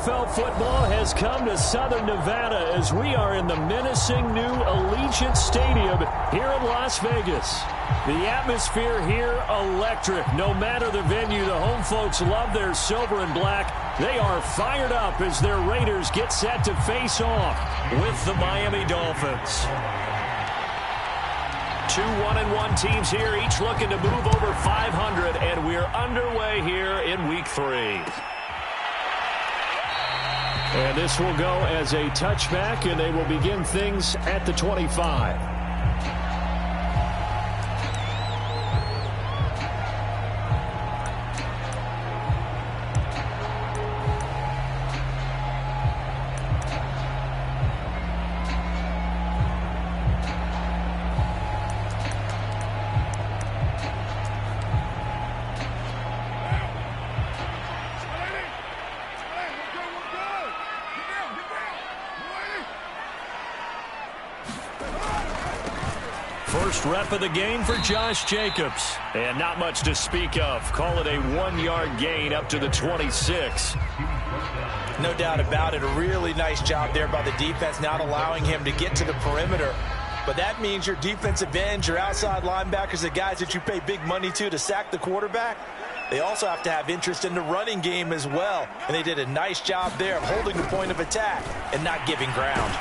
NFL football has come to Southern Nevada as we are in the menacing new Allegiant Stadium here in Las Vegas. The atmosphere here electric. No matter the venue, the home folks love their silver and black. They are fired up as their Raiders get set to face off with the Miami Dolphins. Two 1-1 teams here, each looking to move over 500, and we're underway here in Week 3. And this will go as a touchback, and they will begin things at the 25. First rep of the game for Josh Jacobs. And not much to speak of. Call it a 1-yard gain up to the 26. No doubt about it. A really nice job there by the defense, not allowing him to get to the perimeter. But that means your defensive ends, your outside linebackers, the guys that you pay big money to sack the quarterback, they also have to have interest in the running game as well. And they did a nice job there of holding the point of attack and not giving ground.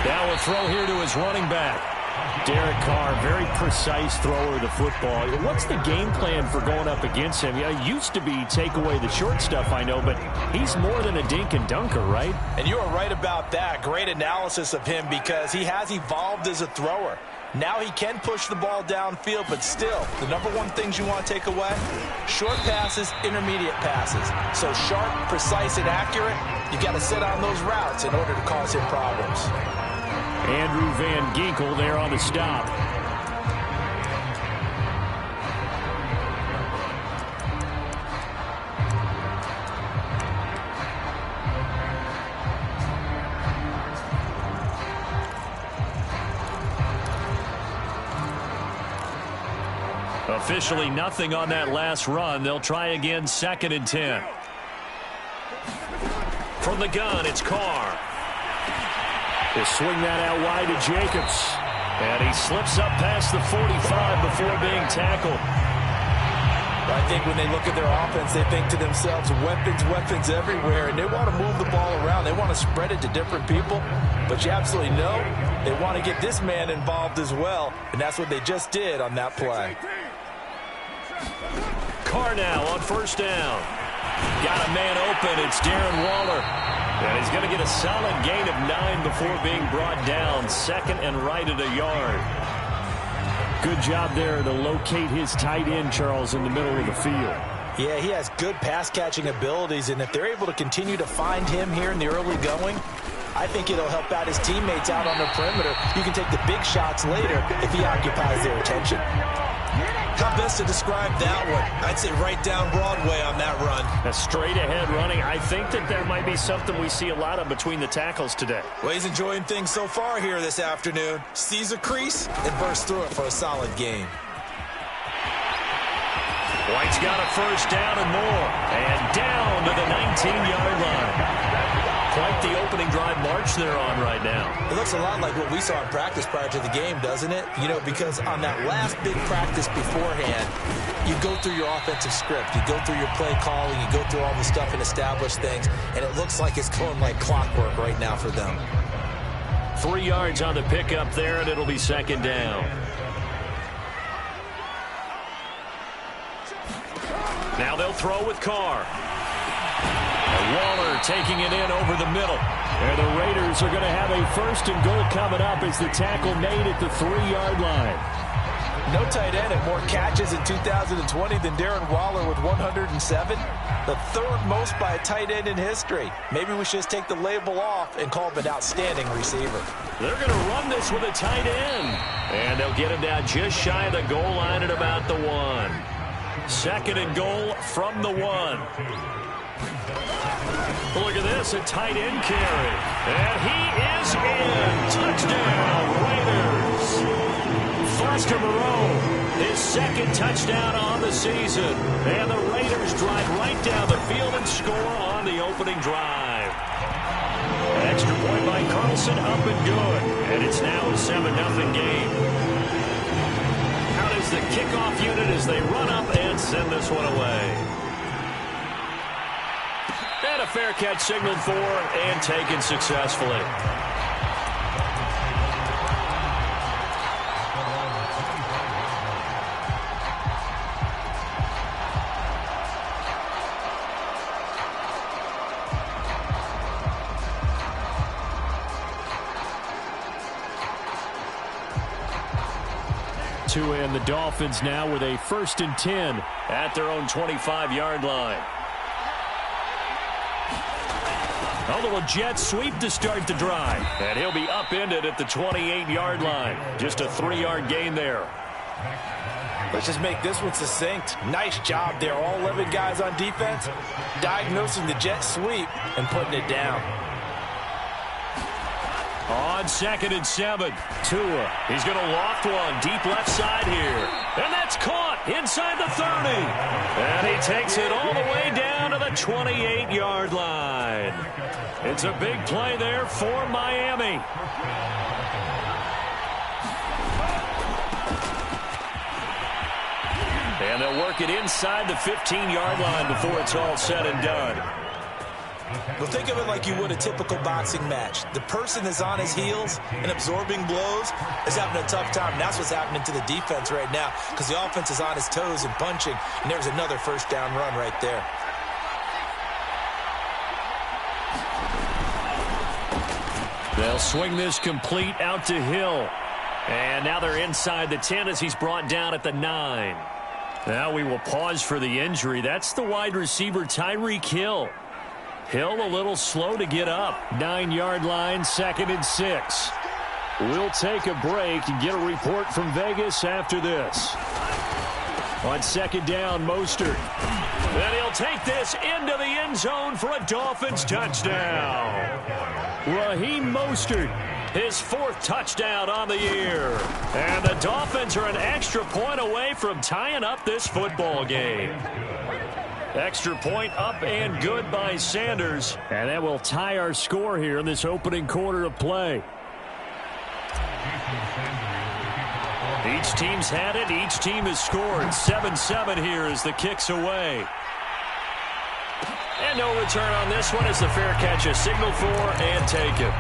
Now a throw here to his running back. Derek Carr, very precise thrower of the football. What's the game plan for going up against him? It used to be take away the short stuff, I know, but he's more than a dink and dunker, right? And you are right about that. Great analysis of him because he has evolved as a thrower. Now he can push the ball downfield, but still, the number one things you want to take away, short passes, intermediate passes. So sharp, precise, and accurate, you got to sit on those routes in order to cause him problems. Andrew Van Ginkel there on the stop. Officially nothing on that last run. They'll try again, 2nd and 10. From the gun, it's Carr. He'll swing that out wide to Jacobs. And he slips up past the 45 before being tackled. I think when they look at their offense, they think to themselves, weapons, weapons everywhere. And they want to move the ball around. They want to spread it to different people. But you absolutely know they want to get this man involved as well. And that's what they just did on that play. Carr now on 1st down. Got a man open. It's Darren Waller. And he's going to get a solid gain of 9 before being brought down. 2nd and right at a yard. Good job there to locate his tight end, Charles, in the middle of the field. Yeah, he has good pass-catching abilities, and if they're able to continue to find him here in the early going, I think it'll help out his teammates out on the perimeter. You can take the big shots later if he occupies their attention. How best to describe that one? I'd say right down Broadway on that run. A straight-ahead running. I think that might be something we see a lot of between the tackles today. Well, he's enjoying things so far here this afternoon. Sees a crease and bursts through it for a solid gain. White's got a 1st down and more. And down to the 19-yard line. Quite the opening drive march they're on right now. It looks a lot like what we saw in practice prior to the game, doesn't it? You know, because on that last big practice beforehand, you go through your offensive script. You go through your play calling. You go through all the stuff and establish things. And it looks like it's going like clockwork right now for them. 3 yards on the pickup there, and it'll be 2nd down. Now they'll throw with Carr. And Waller taking it in over the middle. And the Raiders are going to have a 1st and goal coming up as the tackle made at the 3-yard line. No tight end had more catches in 2020 than Darren Waller with 107. The 3rd most by a tight end in history. Maybe we should just take the label off and call him an outstanding receiver. They're going to run this with a tight end. And they'll get him down just shy of the goal line at about the 1. 2nd and goal from the 1. Look at this, a tight end carry. And he is in. Touchdown, Raiders. Foster Moreau, his second touchdown on the season. And the Raiders drive right down the field and score on the opening drive. An extra point by Carlson, up and good. And it's now a 7-0 game. Out is the kickoff unit as they run up and send this one away. And a fair catch signaled for and taken successfully. And the Dolphins now with a 1st and 10 at their own 25-yard line. A little jet sweep to start the drive. And he'll be upended at the 28-yard line. Just a 3-yard gain there. Let's just make this one succinct. Nice job there. All 11 guys on defense diagnosing the jet sweep and putting it down. On 2nd and 7, Tua. He's going to loft one deep left side here. And that's caught inside the 30. And he takes it all the way down to the 28-yard line. It's a big play there for Miami. And they'll work it inside the 15-yard line before it's all said and done. Well, think of it like you would a typical boxing match. The person that's on his heels and absorbing blows is having a tough time. And that's what's happening to the defense right now because the offense is on his toes and punching. And there's another first down run right there. They'll swing this complete out to Hill. And now they're inside the 10 as he's brought down at the 9. Now we will pause for the injury. That's the wide receiver Tyreek Hill. Hill a little slow to get up. 9-yard line, 2nd and 6. We'll take a break and get a report from Vegas after this. On 2nd down, Mostert. And he'll take this into the end zone for a Dolphins touchdown. Raheem Mostert, his 4th touchdown on the year. And the Dolphins are an extra point away from tying up this football game. Extra point up and good by Sanders. And that will tie our score here in this opening quarter of play. Each team's had it. Each team has scored. 7-7 here as the kick's away. And no return on this one as the fair catch is signaled for and taken.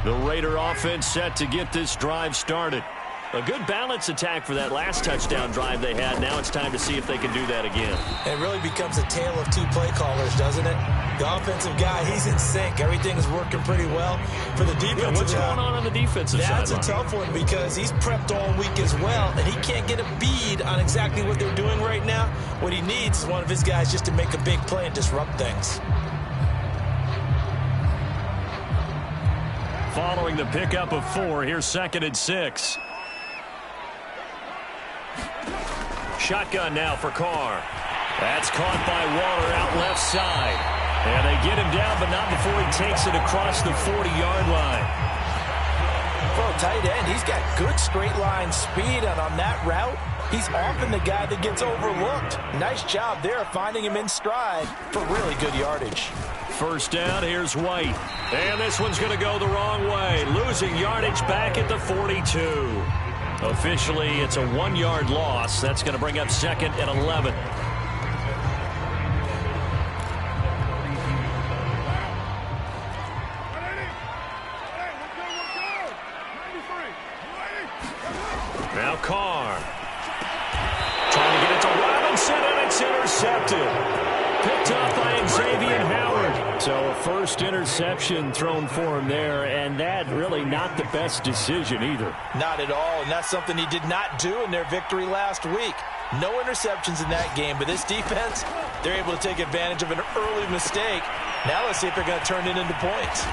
The Raider offense set to get this drive started. A good balance attack for that last touchdown drive they had. Now it's time to see if they can do that again. And it really becomes a tale of 2 play callers, doesn't it? The offensive guy, he's in sync. Everything is working pretty well. For the defensive guy, what's going on the defensive side? That's a tough one because he's prepped all week as well, and he can't get a bead on exactly what they're doing right now. What he needs is one of his guys just to make a big play and disrupt things. Following the pickup of 4, here's 2nd and 6. Shotgun now for Carr. That's caught by Waller out left side. And they get him down, but not before he takes it across the 40-yard line. For a tight end, he's got good straight line speed, and on that route, he's often the guy that gets overlooked. Nice job there finding him in stride for really good yardage. First down, here's White. And this one's going to go the wrong way. Losing yardage back at the 42. Officially, it's a 1-yard loss. That's going to bring up 2nd and 11. Now Carr. Trying to get it to Robinson, and it's intercepted. Picked off by Xavier Howard. So a first interception thrown for him there, and that really not the best decision either. Not at all, and that's something he did not do in their victory last week. No interceptions in that game, but this defense, they're able to take advantage of an early mistake. Now let's see if they're going to turn it into points.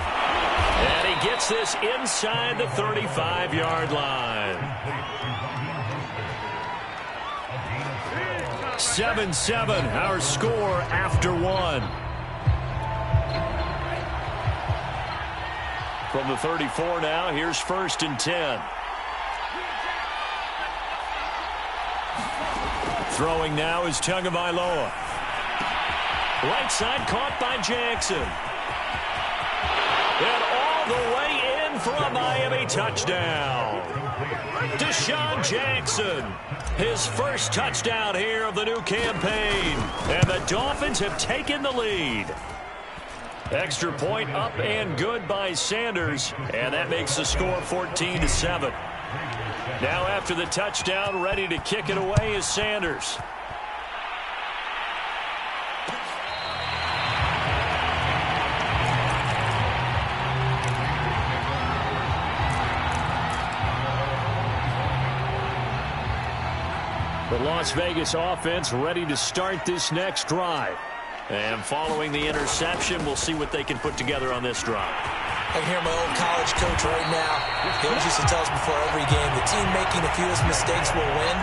And he gets this inside the 35-yard line. 7-7, our score after one. From the 34 now, here's 1st and 10. Throwing now is Tagovailoa. Right side caught by Jackson. And all the way in for a Miami touchdown. Deshaun Jackson, his first touchdown here of the new campaign. And the Dolphins have taken the lead. Extra point up and good by Sanders. And that makes the score 14-7. Now after the touchdown, ready to kick it away is Sanders. The Las Vegas offense ready to start this next drive. And following the interception, we'll see what they can put together on this drive. I can hear my old college coach right now. He always used to tell us before every game, the team making the fewest mistakes will win.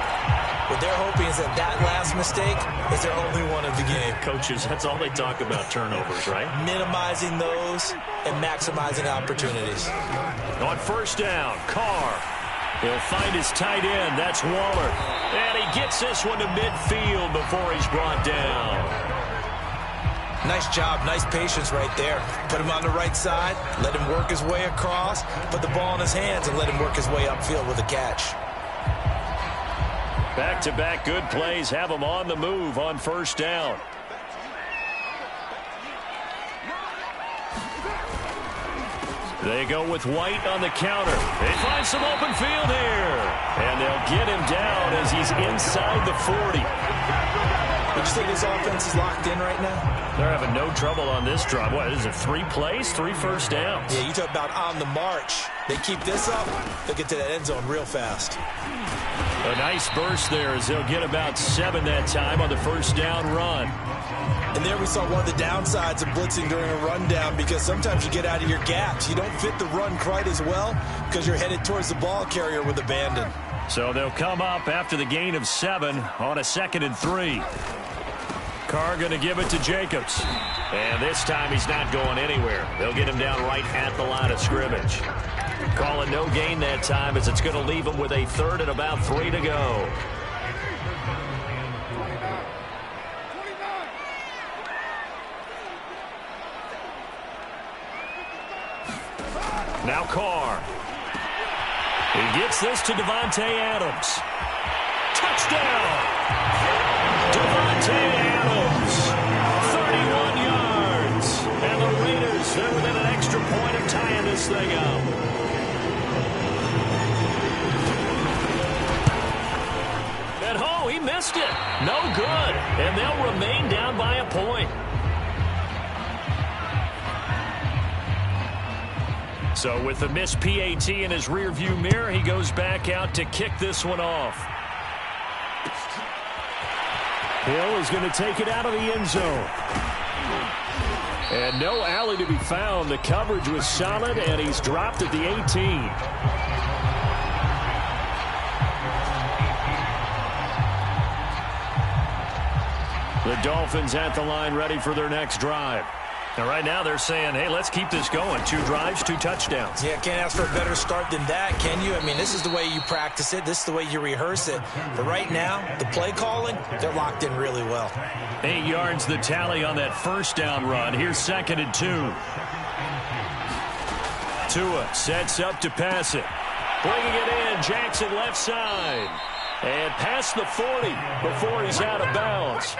What they're hoping is that last mistake is their only one of the game. Coaches, that's all they talk about, turnovers, right? Minimizing those and maximizing opportunities. On 1st down, Carr. He'll find his tight end. That's Waller. And he gets this one to midfield before he's brought down. Nice job, nice patience right there. Put him on the right side, let him work his way across, put the ball in his hands, and let him work his way upfield with a catch. Back-to-back good plays have him on the move on 1st down. They go with White on the counter. They find some open field here. And they'll get him down as he's inside the 40. Would you think this offense is locked in right now? They're having no trouble on this drive. What is it, 3 plays, 3 first downs? Yeah, you talk about on the march. They keep this up, they'll get to that end zone real fast. A nice burst there as they'll get about 7 that time on the 1st down run. And there we saw one of the downsides of blitzing during a rundown, because sometimes you get out of your gaps. You don't fit the run quite as well because you're headed towards the ball carrier with abandon. So they'll come up after the gain of 7 on a 2nd and 3. Carr going to give it to Jacobs. And this time he's not going anywhere. They'll get him down right at the line of scrimmage. Calling no gain that time as it's going to leave him with a 3rd and about 3 to go. Now Carr. He gets this to Devontae Adams. Touchdown! Devontae Adams, 31 yards. And the Raiders, they're within an extra point of tying this thing up. And oh, he missed it. No good. And they'll remain down by a point. So with the missed PAT in his rearview mirror, he goes back out to kick this one off. Hill is going to take it out of the end zone. And no alley to be found. The coverage was solid, and he's dropped at the 18. The Dolphins at the line ready for their next drive. And right now they're saying, hey, let's keep this going. 2 drives, 2 touchdowns. Yeah, can't ask for a better start than that, can you? I mean, this is the way you practice it. This is the way you rehearse it. But right now, the play calling, they're locked in really well. 8 yards the tally on that 1st down run. Here's 2nd and 2. Tua sets up to pass it. Bringing it in, Jackson left side. And past the 40 before he's out of bounds.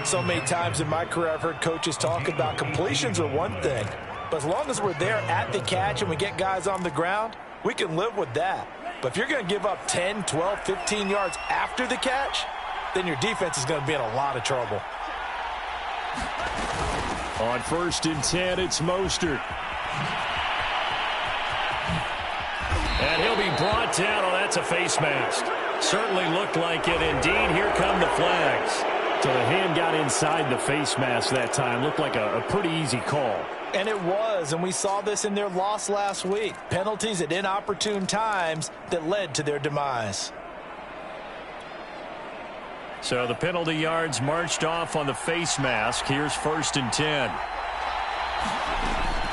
So many times in my career I've heard coaches talk about completions are one thing, but as long as we're there at the catch and we get guys on the ground, we can live with that. But if you're going to give up 10, 12, 15 yards after the catch, then your defense is going to be in a lot of trouble. On 1st and 10, it's Mostert. And he'll be brought down. Oh, that's a face mask. Certainly looked like it. Indeed, here come the flags. So the hand got inside the face mask that time. Looked like a pretty easy call. And it was, and we saw this in their loss last week. Penalties at inopportune times that led to their demise. So the penalty yards marched off on the face mask. Here's 1st and 10.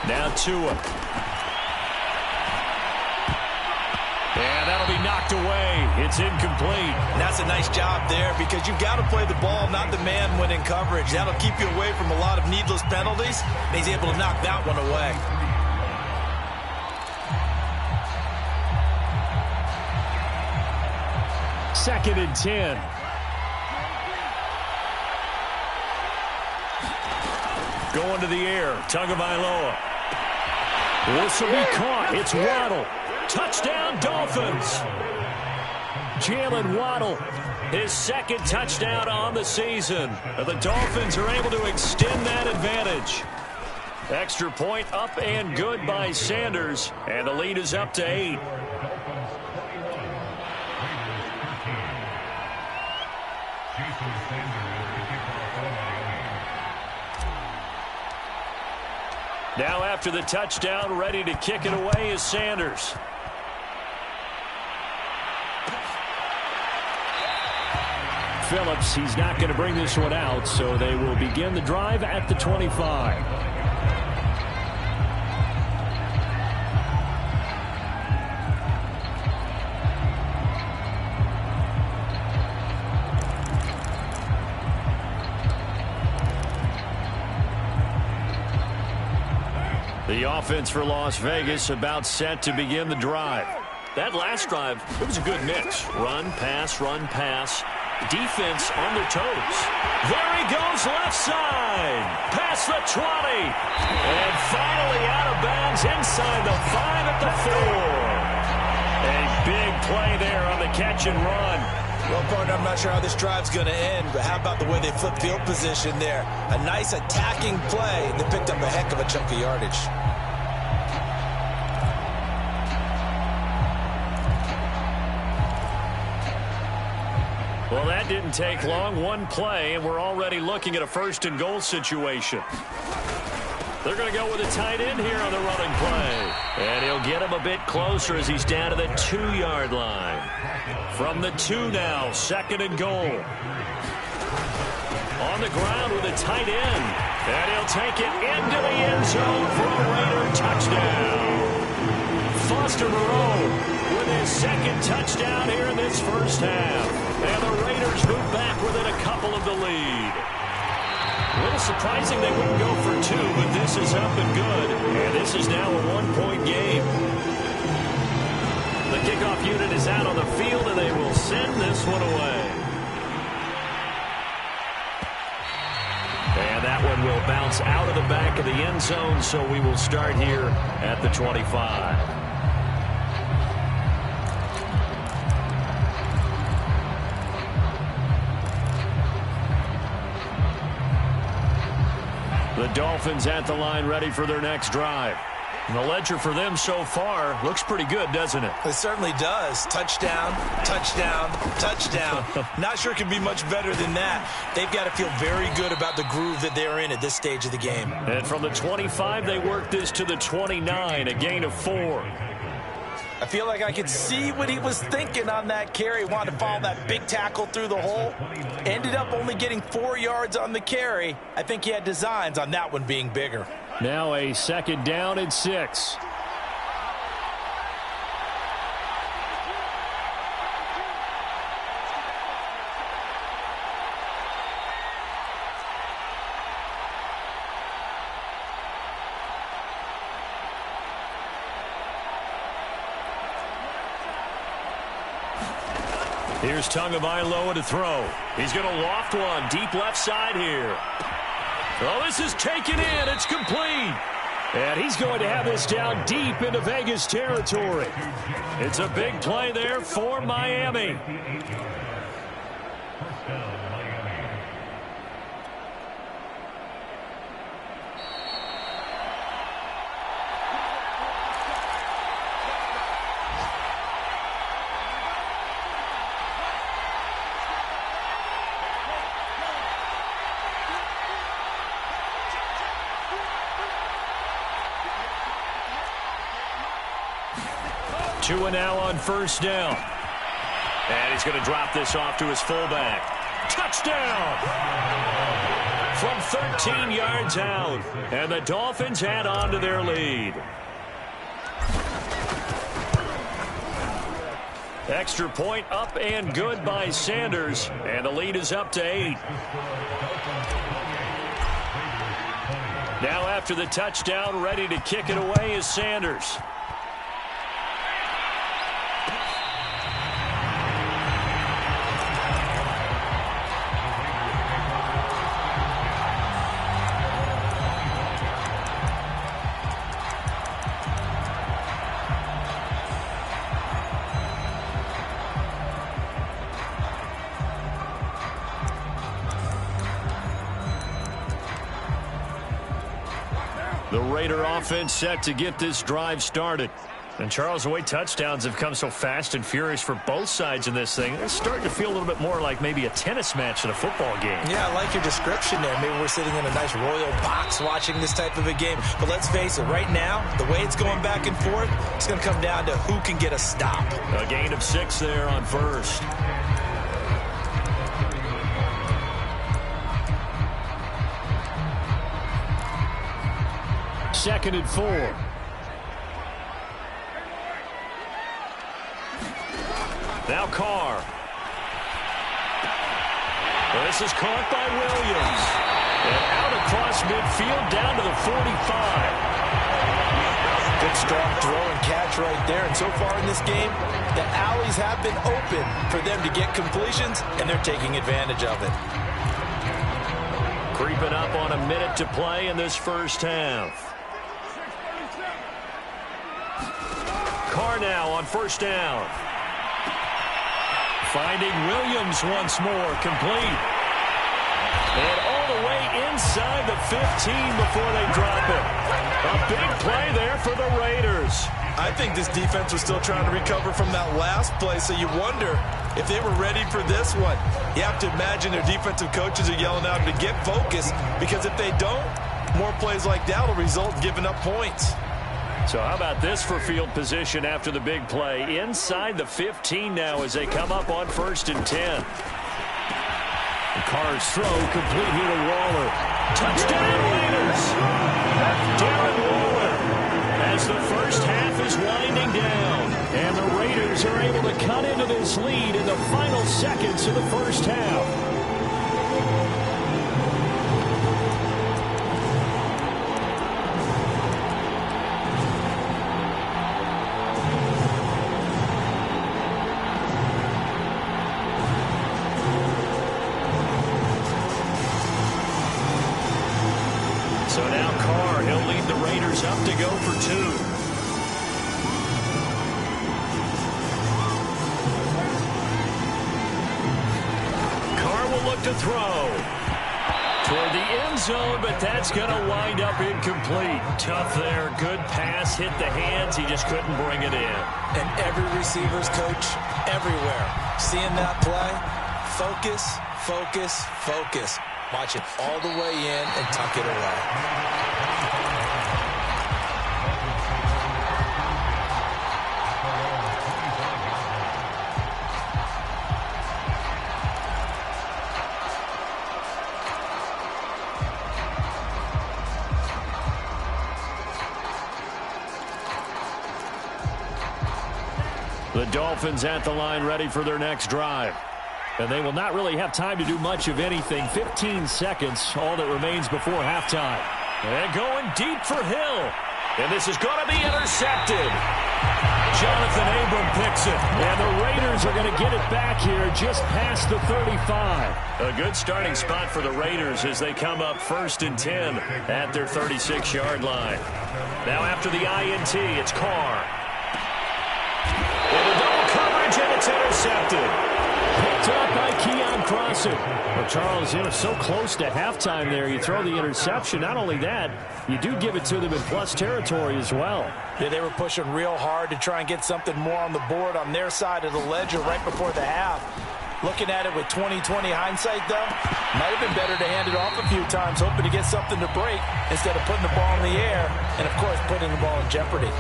Now Tua. And that'll be knocked away. It's incomplete. And that's a nice job there because you've got to play the ball, not the man when in coverage. That'll keep you away from a lot of needless penalties. And he's able to knock that one away. Second and 10. Going to the air. Tagovailoa. This will be caught. It's Waddle. Touchdown, Dolphins. Jalen Waddle, his 2nd touchdown on the season. The Dolphins are able to extend that advantage. Extra point up and good by Sanders, and the lead is up to 8. Now after the touchdown, ready to kick it away is Sanders. Phillips, he's not going to bring this one out, so they will begin the drive at the 25. The offense for Las Vegas about set to begin the drive. That last drive, it was a good mix. Run, pass, run, pass. Defense on their toes. There he goes left side. Past the 20. And finally out of bounds inside the 5 at the 4. A big play there on the catch and run. Well, partner, I'm not sure how this drive's going to end, but how about the way they flipped field position there? A nice attacking play, and they picked up a heck of a chunk of yardage. Well, that didn't take long. One play, and we're already looking at a 1st and goal situation. They're going to go with a tight end here on the running play. And he'll get him a bit closer as he's down to the 2-yard line. From the 2 now, 2nd and goal. On the ground with a tight end. And he'll take it into the end zone for a Raider touchdown. Foster Moreau with his 2nd touchdown here in this 1st half. And the Raiders move back within a couple of the lead. A little surprising they wouldn't go for 2, but this is up and good. And this is now a 1-point game. The kickoff unit is out on the field, and they will send this one away. And that one will bounce out of the back of the end zone, so we will start here at the 25. The Dolphins at the line ready for their next drive. And the ledger for them so far looks pretty good, doesn't it? It certainly does. Touchdown, touchdown, touchdown. Not sure it can be much better than that. They've got to feel very good about the groove that they're in at this stage of the game. And from the 25, they work this to the 29, a gain of 4. I feel like I could see what he was thinking on that carry. Wanted to follow that big tackle through the hole. Ended up only getting 4 yards on the carry. I think he had designs on that one being bigger. Now a 2nd down and 6. Here's Tagovailoa to throw. He's going to loft one deep left side here. Oh, this is taken in. It's complete. And he's going to have this down deep into Vegas territory. It's a big play there for Miami. Tua now on first down. And he's going to drop this off to his fullback. Touchdown! From 13 yards out. And the Dolphins add on to their lead. Extra point up and good by Sanders. And the lead is up to 8. Now after the touchdown, ready to kick it away is Sanders. The Raider offense set to get this drive started. And Charles, the way touchdowns have come so fast and furious for both sides in this thing, it's starting to feel a little bit more like maybe a tennis match than a football game. Yeah, I like your description there. Maybe we're sitting in a nice royal box watching this type of a game. But let's face it, right now, the way it's going back and forth, it's going to come down to who can get a stop. A gain of 6 there on first. Second and 4. Now Carr. This is caught by Williams. And out across midfield down to the 45. Good strong throw and catch right there. And so far in this game, the alleys have been open for them to get completions, and they're taking advantage of it. Creeping up on a minute to play in this first half. Carr now on first down. Finding Williams once more, complete. And all the way inside the 15 before they drop it. A big play there for the Raiders. I think this defense was still trying to recover from that last play, so you wonder if they were ready for this one. You have to imagine their defensive coaches are yelling out to get focused, because if they don't, more plays like that will result in giving up points. So how about this for field position after the big play? Inside the 15 now as they come up on first and 10. And Carr's throw complete here to Waller. Touchdown Raiders! Darren Waller as the first half is winding down. And the Raiders are able to cut into this lead in the final seconds of the first half. So now Carr, he'll lead the Raiders up to go for 2. Carr will look to throw toward the end zone, but that's going to wind up incomplete. Tough there. Good pass, hit the hands. He just couldn't bring it in. And every receiver's coach everywhere, seeing that play, focus, focus, focus. Watch it all the way in and tuck it away. The Dolphins at the line ready for their next drive. And they will not really have time to do much of anything. 15 seconds, all that remains before halftime. And going deep for Hill. And this is going to be intercepted. Jonathan Abram picks it. And the Raiders are going to get it back here just past the 35. A good starting spot for the Raiders as they come up first and 10 at their 36-yard line. Now after the INT, it's Carr. And a double coverage, and it's intercepted. Picked up by Keon Crossing. Well, Charles, so close to halftime there. You throw the interception. Not only that, you do give it to them in plus territory as well. Yeah, they were pushing real hard to try and get something more on the board on their side of the ledger right before the half. Looking at it with 20/20 hindsight, though, might have been better to hand it off a few times, hoping to get something to break instead of putting the ball in the air and, of course, putting the ball in jeopardy.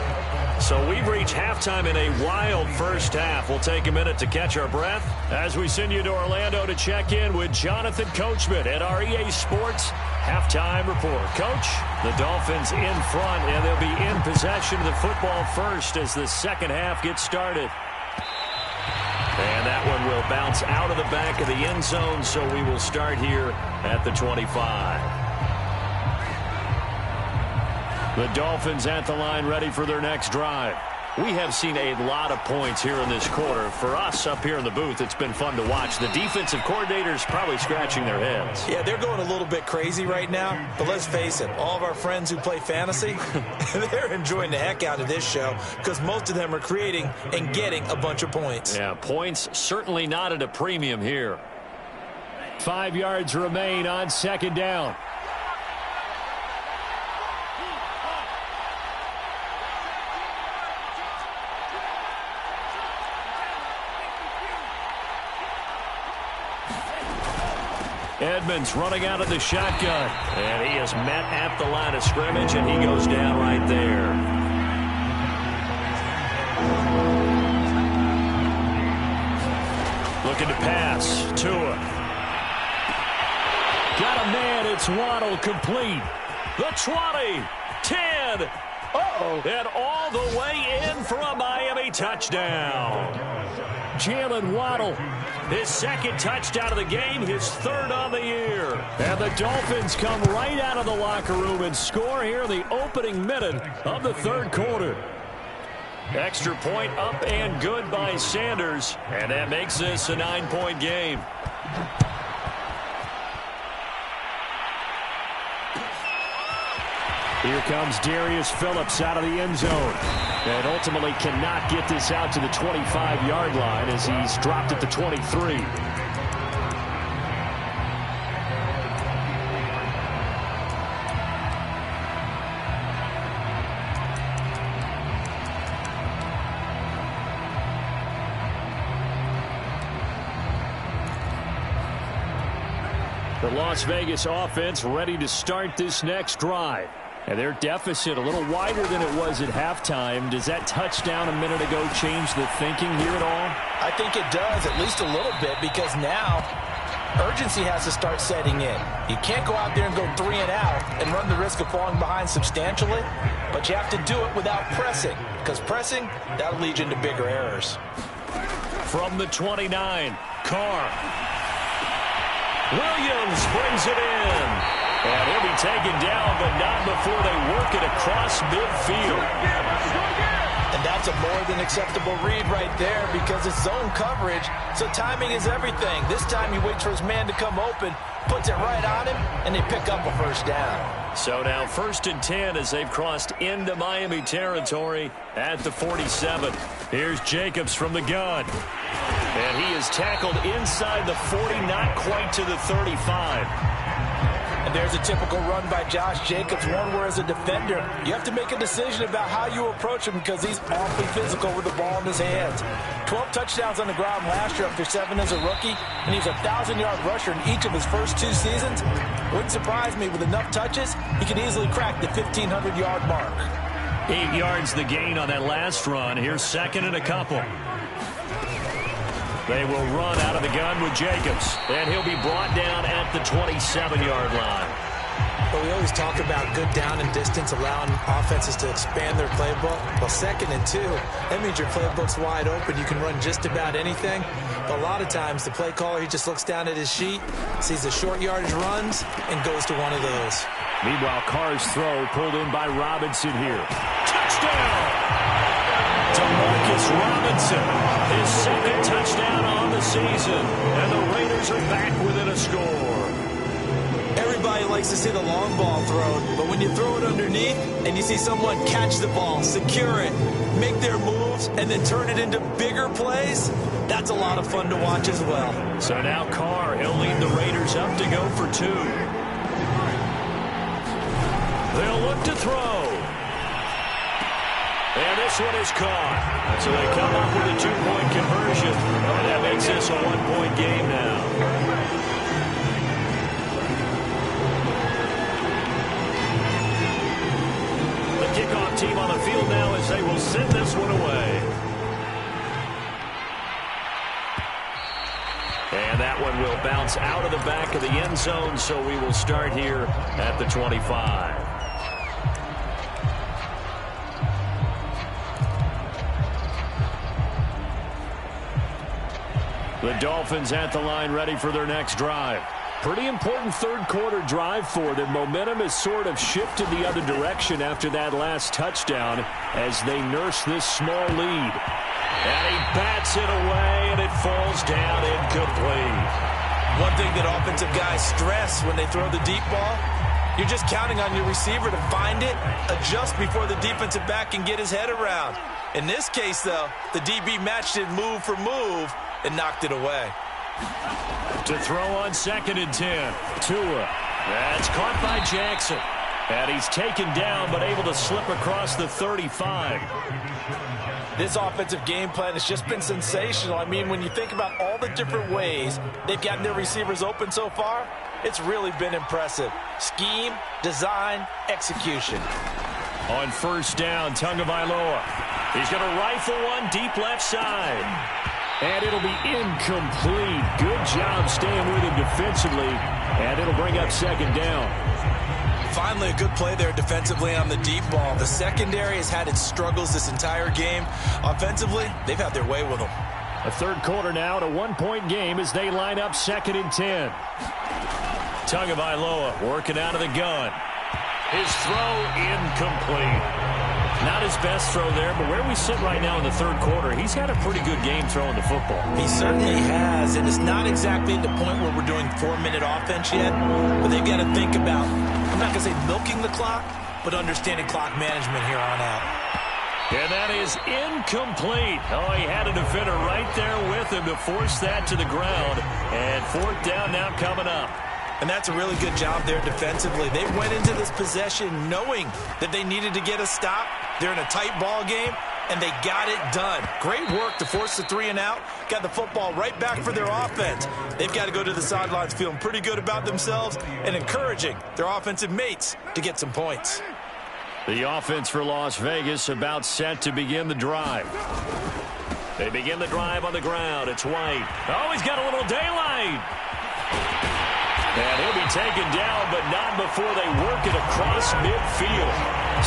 So we've reached halftime in a wild first half. We'll take a minute to catch our breath as we send you to Orlando to check in with Jonathan Coachman at our EA Sports Halftime Report. Coach, the Dolphins in front, and they'll be in possession of the football first as the second half gets started. And that one will bounce out of the back of the end zone, so we will start here at the 25. The Dolphins at the line ready for their next drive. We have seen a lot of points here in this quarter. For us up here in the booth, it's been fun to watch. The defensive coordinators probably scratching their heads. Yeah, they're going a little bit crazy right now. But let's face it, all of our friends who play fantasy, they're enjoying the heck out of this show because most of them are creating and getting a bunch of points. Yeah, points certainly not at a premium here. 5 yards remain on second down. Edmonds running out of the shotgun. And he is met at the line of scrimmage, and he goes down right there. Looking to pass. Tua. Got a man. It's Waddle complete. The 20. 10. Uh-oh. And all the way in for a Miami touchdown. Jalen Waddle, his second touchdown of the game, his third on the year. And the Dolphins come right out of the locker room and score here in the opening minute of the third quarter. Extra point up and good by Sanders, and that makes this a 9-point game. Here comes Darius Phillips out of the end zone. And ultimately cannot get this out to the 25-yard line as he's dropped at the 23. The Las Vegas offense ready to start this next drive. And their deficit a little wider than it was at halftime. Does that touchdown a minute ago change the thinking here at all? I think it does, at least a little bit, because now urgency has to start setting in. You can't go out there and go 3 and out and run the risk of falling behind substantially, but you have to do it without pressing, because pressing, that'll lead you into bigger errors. From the 29, Carr. Williams brings it in. And he'll be taken down, but not before they work it across midfield. And that's a more than acceptable read right there because it's zone coverage, so timing is everything. This time he waits for his man to come open, puts it right on him, and they pick up a first down. So now 1st and 10 as they've crossed into Miami territory at the 47. Here's Jacobs from the gun. And he is tackled inside the 40, not quite to the 35. And there's a typical run by Josh Jacobs, one where as a defender, you have to make a decision about how you approach him because he's awfully physical with the ball in his hands. 12 touchdowns on the ground last year after 7 as a rookie, and he's a 1,000-yard rusher in each of his first 2 seasons. Wouldn't surprise me with enough touches, he can easily crack the 1,500-yard mark. 8 yards the gain on that last run. Here's second and a couple. They will run out of the gun with Jacobs, and he'll be brought down at the 27-yard line. But we always talk about good down and distance, allowing offenses to expand their playbook. Well, 2nd and 2, that means your playbook's wide open. You can run just about anything. But a lot of times, the play caller, he just looks down at his sheet, sees the short yardage runs, and goes to one of those. Meanwhile, Carr's throw pulled in by Robinson here. Touchdown! DeMarcus Robinson, his second touchdown on the season, and the Raiders are back within a score. Everybody likes to see the long ball thrown, but when you throw it underneath and you see someone catch the ball, secure it, make their moves, and then turn it into bigger plays, that's a lot of fun to watch as well. So now Carr, he'll lead the Raiders up to go for 2. They'll look to throw. And this one is caught. So they come up with a 2-point conversion. And that makes this a 1-point game now. The kickoff team on the field now as they will send And that one will bounce out of the back of the end zone, so we will start here at the 25. The Dolphins at the line, ready for their next drive. Pretty important third quarter drive for them. Momentum has sort of shifted the other direction after that last touchdown as they nurse this small lead. And he bats it away, and it falls down incomplete. One thing that offensive guys stress when they throw the deep ball, you're just counting on your receiver to find it, adjust before the defensive back can get his head around. In this case, though, the DB matched it move for move and knocked it away. To throw on 2nd and 10. Tua. That's caught by Jackson. And he's taken down but able to slip across the 35. This offensive game plan has just been sensational. I mean, when you think about all the different ways they've gotten their receivers open so far, it's really been impressive. Scheme, design, execution. On 1st down, Tagovailoa. He's going to rifle one deep left side. And it'll be incomplete. Good job staying with him defensively. And it'll bring up 2nd down. Finally, a good play there defensively on the deep ball. The secondary has had its struggles this entire game. Offensively, they've had their way with them. A third quarter now, a 1-point game as they line up 2nd and 10. Tagovailoa working out of the gun. His throw incomplete. Not his best throw there, but where we sit right now in the third quarter, he's had a pretty good game throwing the football. He certainly has, and it's not exactly at the point where we're doing 4-minute offense yet, but they've got to think about, I'm not going to say milking the clock, but understanding clock management here on out. And that is incomplete. Oh, he had a defender right there with him to force that to the ground. And 4th down now coming up. And that's a really good job there defensively. They went into this possession knowing that they needed to get a stop. They're in a tight ball game, and they got it done. Great work to force the 3 and out. Got the football right back for their offense. They've got to go to the sidelines feeling pretty good about themselves and encouraging their offensive mates to get some points. The offense for Las Vegas about set to begin the drive. They begin the drive on the ground. It's White. Oh, he's got a little daylight. And he'll be taken down, but not before they work it across midfield.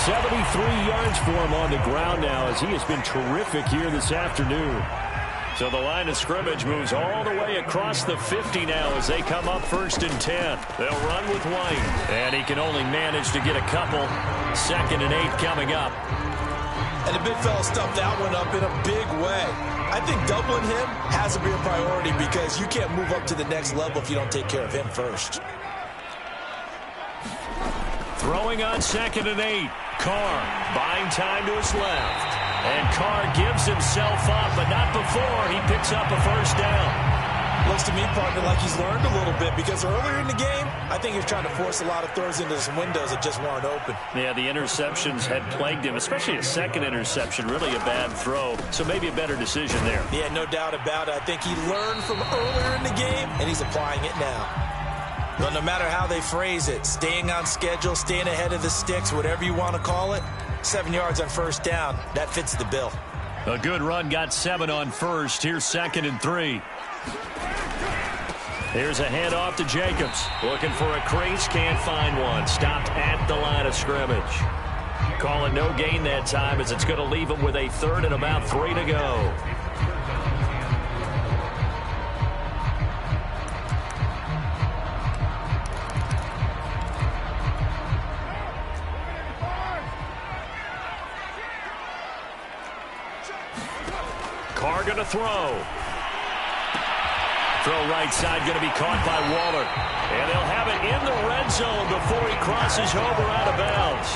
73 yards for him on the ground now as he has been terrific here this afternoon. So the line of scrimmage moves all the way across the 50 now as they come up 1st and 10. They'll run with White. And he can only manage to get a couple. 2nd and 8 coming up. And the big fella stuffed that one up in a big way. I think doubling him has to be a priority because you can't move up to the next level if you don't take care of him first. Throwing on 2nd and 8. Carr buying time to his left. And Carr gives himself up, but not before he picks up a 1st down. Looks to me, partner, like he's learned a little bit because earlier in the game, I think he was trying to force a lot of throws into some windows that just weren't open. Yeah, the interceptions had plagued him, especially a 2nd interception, really a bad throw. So maybe a better decision there. Yeah, no doubt about it. I think he learned from earlier in the game, and he's applying it now. But no matter how they phrase it, staying on schedule, staying ahead of the sticks, whatever you want to call it, 7 yards on 1st down, that fits the bill. A good run got 7 on 1st. Here's 2nd and 3. Here's a handoff to Jacobs. Looking for a crease, can't find one. Stopped at the line of scrimmage. Call it no gain that time as it's going to leave him with a 3rd and about 3 to go. Carr going to throw. Throw right side going to be caught by Waller. And they'll have it in the red zone before he crosses over out of bounds.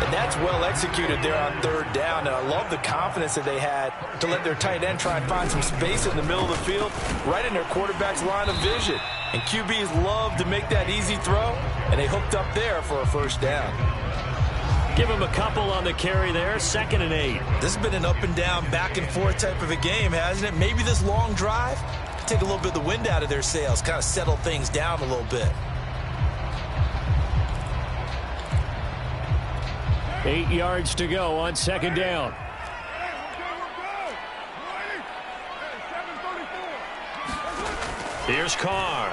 And that's well executed there on 3rd down. And I love the confidence that they had to let their tight end try and find some space in the middle of the field, right in their quarterback's line of vision. And QBs love to make that easy throw, and they hooked up there for a 1st down. Give him a couple on the carry there, 2nd and 8. This has been an up and down, back and forth type of a game, hasn't it? Maybe this long drive can take a little bit of the wind out of their sails, kind of settle things down a little bit. 8 yards to go on 2nd down. Here's Carr.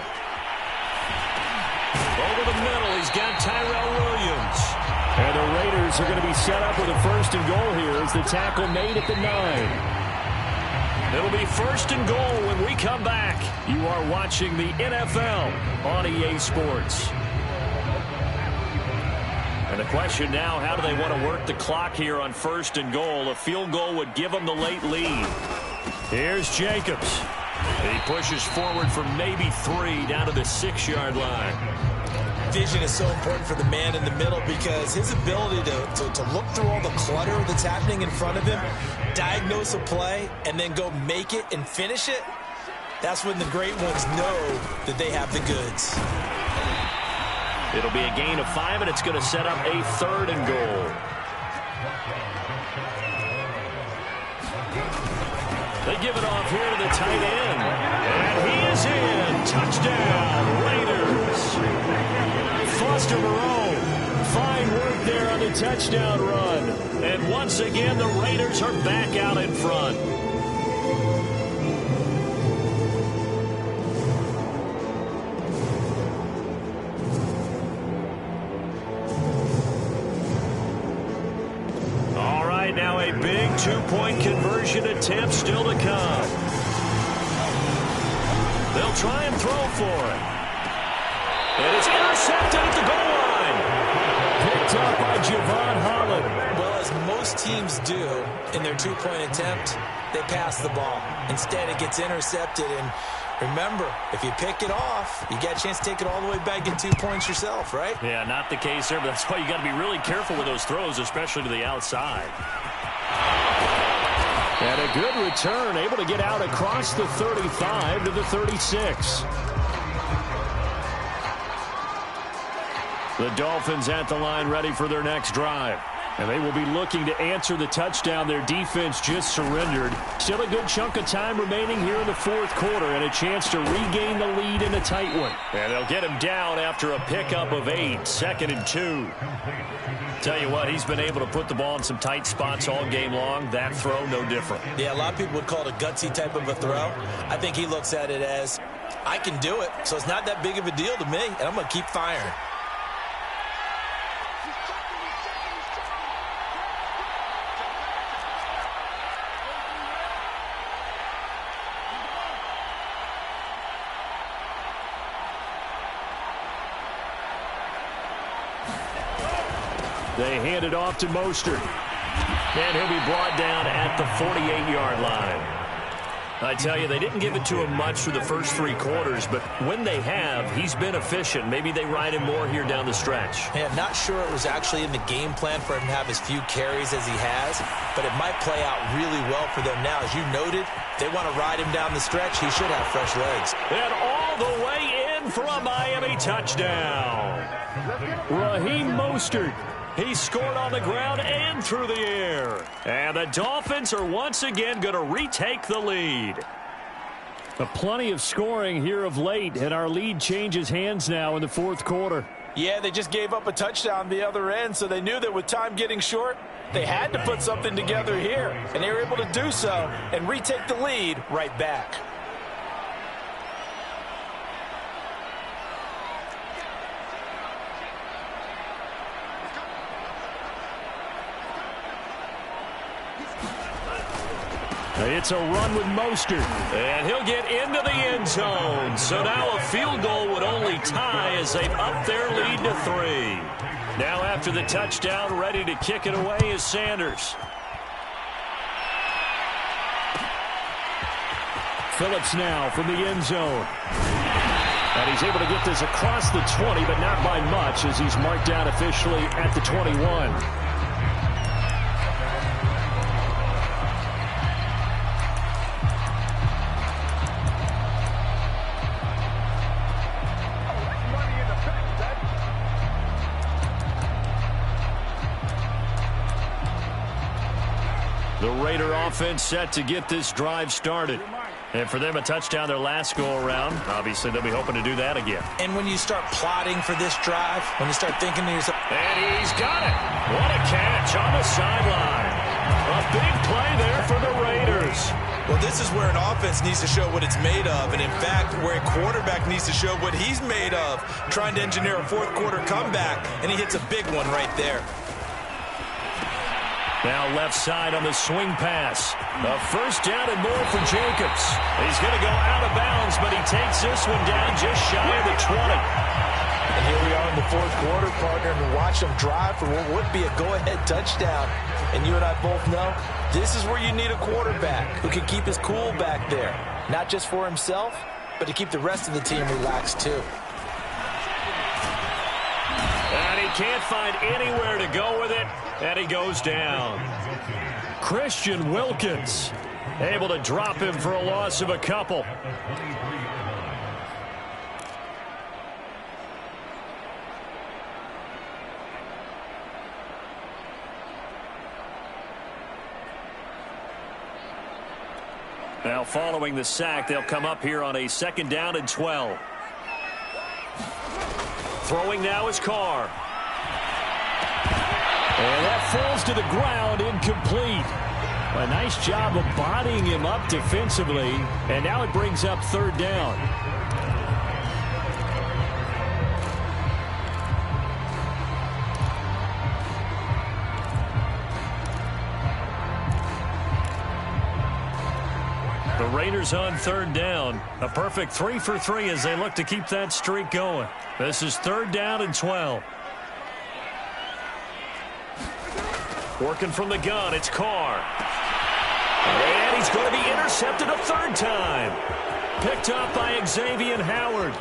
Over the middle, he's got Tyrell Williams. And the Raiders are going to be set up with a first and goal here as the tackle made at the 9. It'll be first and goal when we come back. You are watching the NFL on EA Sports. And the question now, how do they want to work the clock here on first and goal? A field goal would give them the late lead. Here's Jacobs. He pushes forward for maybe 3 down to the 6-yard line. Vision is so important for the man in the middle because his ability to look through all the clutter that's happening in front of him, diagnose a play, and then go make it and finish it, that's when the great ones know that they have the goods. It'll be a gain of 5, and it's going to set up a third and goal. They give it off here to the tight end. And he is in. Touchdown, Raiders. Foster Moreau. Fine work there on the touchdown run. And once again, the Raiders are back out in front. Now a big 2-point conversion attempt still to come. They'll try and throw for it. And it's intercepted at the goal line. Picked up by Javon Holland. Well, as most teams do in their 2-point attempt, they pass the ball. Instead, it gets intercepted. And remember, if you pick it off, you get a chance to take it all the way back, get 2 points yourself, right? Yeah, not the case there, but that's why you got to be really careful with those throws, especially to the outside. And a good return, able to get out across the 35 to the 36. The Dolphins at the line ready for their next drive. And they will be looking to answer the touchdown their defense just surrendered. Still a good chunk of time remaining here in the fourth quarter and a chance to regain the lead in a tight one. And they'll get him down after a pickup of 8, 2nd and 2. Tell you what, he's been able to put the ball in some tight spots all game long. That throw, no different. Yeah, a lot of people would call it a gutsy type of a throw. I think he looks at it as, I can do it, so it's not that big of a deal to me, and I'm going to keep firing. They hand it off to Mostert. And he'll be brought down at the 48-yard line. I tell you, they didn't give it to him much for the first 3 quarters, but when they have, he's been efficient. Maybe they ride him more here down the stretch. Yeah, not sure it was actually in the game plan for him to have as few carries as he has, but it might play out really well for them now. As you noted, they want to ride him down the stretch. He should have fresh legs. And all the way in for a Miami touchdown. Raheem Mostert. He scored on the ground and through the air. And the Dolphins are once again going to retake the lead. Plenty of scoring here of late, and our lead changes hands now in the fourth quarter. Yeah, they just gave up a touchdown the other end, so they knew that with time getting short, they had to put something together here. And they were able to do so and retake the lead right back. It's a run with Mostert, and he'll get into the end zone. So now a field goal would only tie as they've upped their lead to 3. Now after the touchdown, ready to kick it away is Sanders. Phillips now from the end zone. And he's able to get this across the 20, but not by much as he's marked down officially at the 21. The Raider offense set to get this drive started. And for them, a touchdown their last go-around. Obviously, they'll be hoping to do that again. And when you start plotting for this drive, when you start thinking to yourself... And he's got it. What a catch on the sideline. A big play there for the Raiders. Well, this is where an offense needs to show what it's made of, and in fact, where a quarterback needs to show what he's made of, trying to engineer a fourth-quarter comeback, and he hits a big one right there. Now left side on the swing pass. A first down and more for Jacobs. He's going to go out of bounds, but he takes this one down just shy of the 20. And here we are in the fourth quarter, partner, and watch them drive for what would be a go-ahead touchdown. And you and I both know this is where you need a quarterback who can keep his cool back there. Not just for himself, but to keep the rest of the team relaxed too. And he can't find anywhere to go with it, and he goes down. Christian Wilkins able to drop him for a loss of a couple. Now following the sack, they'll come up here on a 2nd down and 12. Throwing now is Carr. And that falls to the ground, incomplete. A nice job of bodying him up defensively, and now it brings up 3rd down. The Raiders on 3rd down. A perfect 3 for 3 as they look to keep that streak going. This is 3rd down and 12. Working from the gun, it's Carr. And he's going to be intercepted a 3rd time. Picked up by Xavier Howard.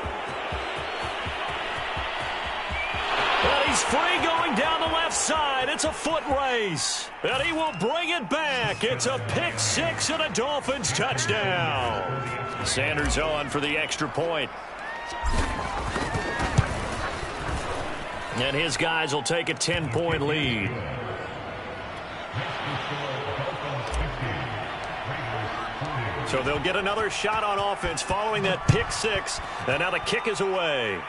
And he's free going down the left side. It's a foot race. And he will bring it back. It's a pick 6 and a Dolphins touchdown. Sanders on for the extra point. And his guys will take a 10-point lead. So they'll get another shot on offense following that pick 6. And now the kick is away.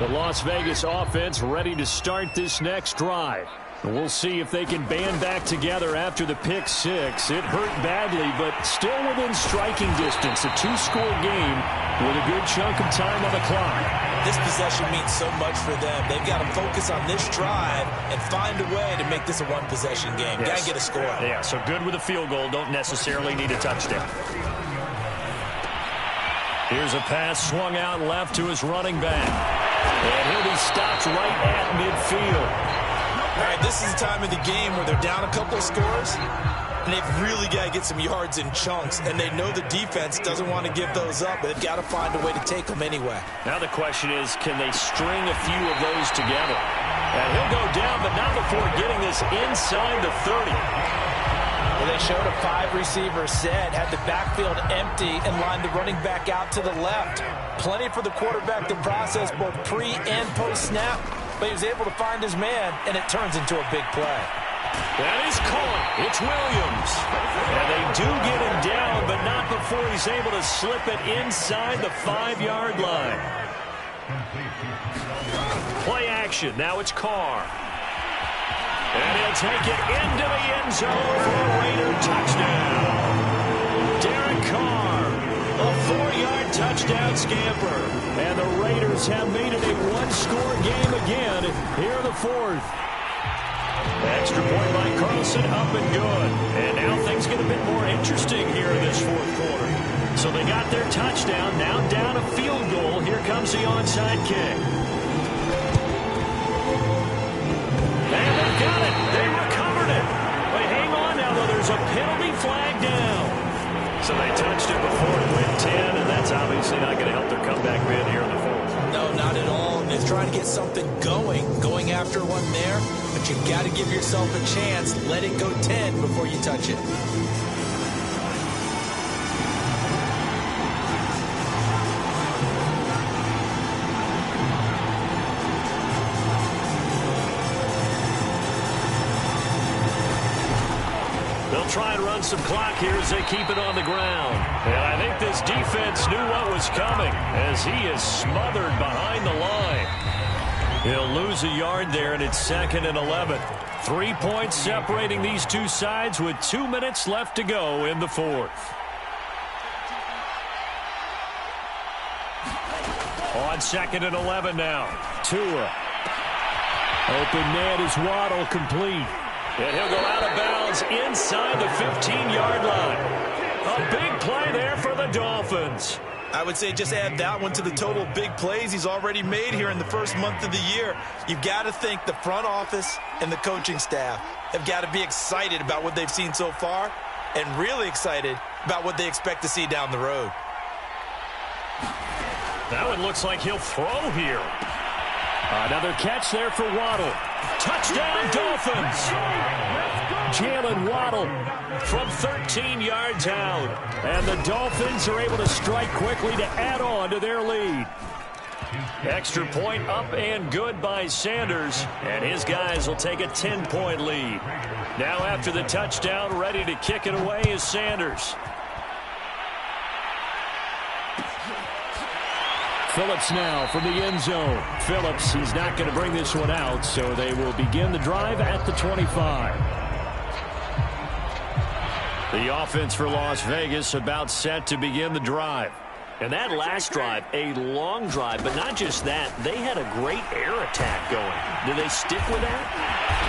The Las Vegas offense ready to start this next drive. And we'll see if they can band back together after the pick 6. It hurt badly, but still within striking distance. A 2-score game with a good chunk of time on the clock. This possession means so much for them. They've got to focus on this drive and find a way to make this a one-possession game. Yes. Got to get a score. Yeah, so good with a field goal. Don't necessarily need a touchdown. Here's a pass swung out left to his running back. And he'll be stopped right at midfield. All right, this is the time of the game where they're down a couple of scores, and they've really got to get some yards in chunks, and they know the defense doesn't want to give those up, but they've got to find a way to take them anyway. Now the question is, can they string a few of those together? And he'll go down, but not before getting this inside the 30. Well, they showed a 5-receiver set, had the backfield empty, and lined the running back out to the left. Plenty for the quarterback to process both pre- and post-snap, but he was able to find his man, and it turns into a big play. That is caught. It's Williams. And they do get him down, but not before he's able to slip it inside the 5-yard line. Play action. Now it's Carr. And he'll take it into the end zone for a Raider touchdown. Derek Carr, a 4-yard touchdown scamper. And the Raiders have made it a 1-score game again here in the 4th. Extra point by Carlson, up and good. And now things get a bit more interesting here in this 4th quarter. So they got their touchdown, now down a field goal. Here comes the onside kick. And they've got it. They recovered it. But hang on now, though. There's a penalty flag down. So they touched it before it went 10, and that's obviously not going to help their comeback bid here in the 4th. No, not at all. They're trying to get something going after one there. But you've got to give yourself a chance. Let it go 10 before you touch it. try and run some clock here as they keep it on the ground. And I think this defense knew what was coming as he is smothered behind the line. He'll lose a yard there, and it's 2nd and 11. 3 points separating these two sides with 2 minutes left to go in the fourth. On 2nd and 11 now. Tua. Open man is Waddle, complete. And he'll go out of bounds inside the 15-yard line. A big play there for the Dolphins. I would say just add that one to the total of big plays he's already made here in the first month of the year. You've got to think the front office and the coaching staff have got to be excited about what they've seen so far and really excited about what they expect to see down the road. That one looks like he'll throw here. Another catch there for Waddle. Touchdown, Dolphins. Jalen Waddle from 13 yards out. And the Dolphins are able to strike quickly to add on to their lead. Extra point up and good by Sanders. And his guys will take a 10-point lead. Now after the touchdown, ready to kick it away is Sanders. Phillips now from the end zone. Phillips, he's not going to bring this one out, so they will begin the drive at the 25. The offense for Las Vegas about set to begin the drive. And that last drive, a long drive, but not just that. They had a great air attack going. Do they stick with that?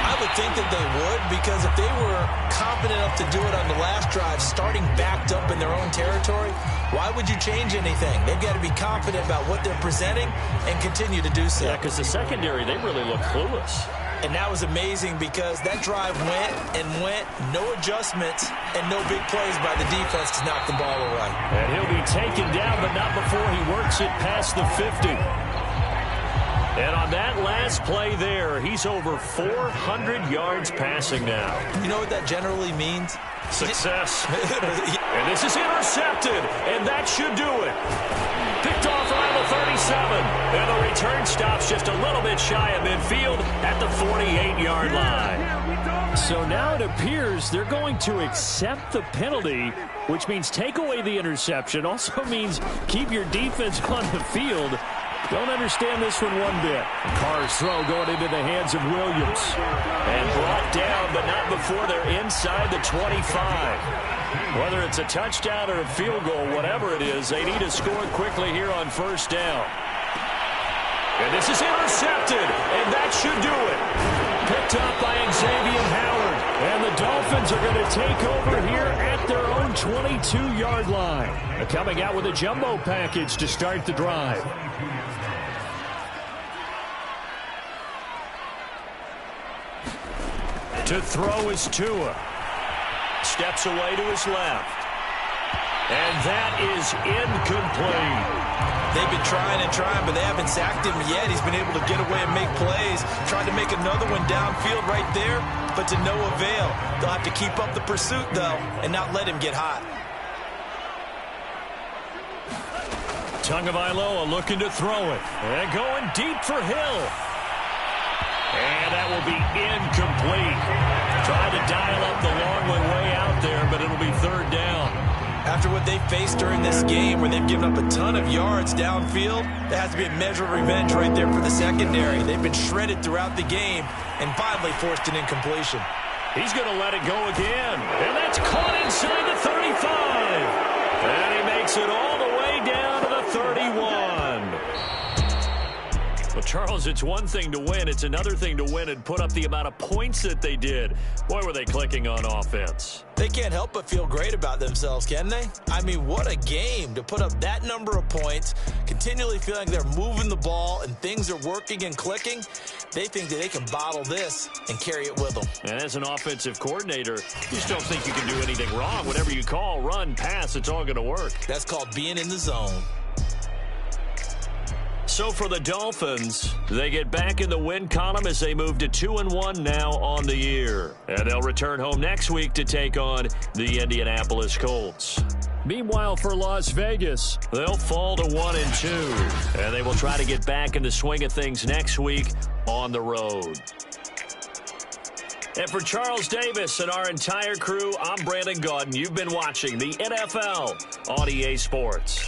I would think that they would, because if they were confident enough to do it on the last drive, starting backed up in their own territory, why would you change anything? They've got to be confident about what they're presenting and continue to do so. Yeah, because the secondary, they really look clueless. And that was amazing because that drive went, no adjustments, and no big plays by the defense to knock the ball away. And he'll be taken down, but not before he works it past the 50. And on that last play there, he's over 400 yards passing now. You know what that generally means? Success. And this is intercepted, and that should do it. Picked off around the 37, and the return stops just a little bit shy of midfield at the 48-yard line. So now it appears they're going to accept the penalty, which means take away the interception. Also means keep your defense on the field. Don't understand this one one bit. Carr's throw going into the hands of Williams. And brought down, but not before they're inside the 25. Whether it's a touchdown or a field goal, whatever it is, they need to score quickly here on first down. And this is intercepted, and that should do it. Picked up by Xavier Howard. And the Dolphins are going to take over here at their own 22-yard line. Coming out with a jumbo package to start the drive. To throw is Tua. Steps away to his left. And that is incomplete. They've been trying and trying, but they haven't sacked him yet. He's been able to get away and make plays. Tried to make another one downfield right there, but to no avail. They'll have to keep up the pursuit, though, and not let him get hot. Tagovailoa looking to throw it. And going deep for Hill. And that will be incomplete. Trying to dial up the long way out there, but it'll be third down. After what they faced during this game, where they've given up a ton of yards downfield, there has to be a measure of revenge right there for the secondary. They've been shredded throughout the game and finally forced an incompletion. He's going to let it go again. And that's caught inside the 35. And he makes it all the way down to the 31. Well, Charles, it's one thing to win. It's another thing to win and put up the amount of points that they did. Boy, were they clicking on offense. They can't help but feel great about themselves, can they? I mean, what a game to put up that number of points, continually feeling they're moving the ball and things are working and clicking. They think that they can bottle this and carry it with them. And as an offensive coordinator, you just don't think you can do anything wrong. Whatever you call, run, pass, it's all going to work. That's called being in the zone. So for the Dolphins, they get back in the win column as they move to 2-1 now on the year. And they'll return home next week to take on the Indianapolis Colts. Meanwhile, for Las Vegas, they'll fall to 1-2. And they will try to get back in the swing of things next week on the road. And for Charles Davis and our entire crew, I'm Brandon Gaudin. You've been watching the NFL on EA Sports.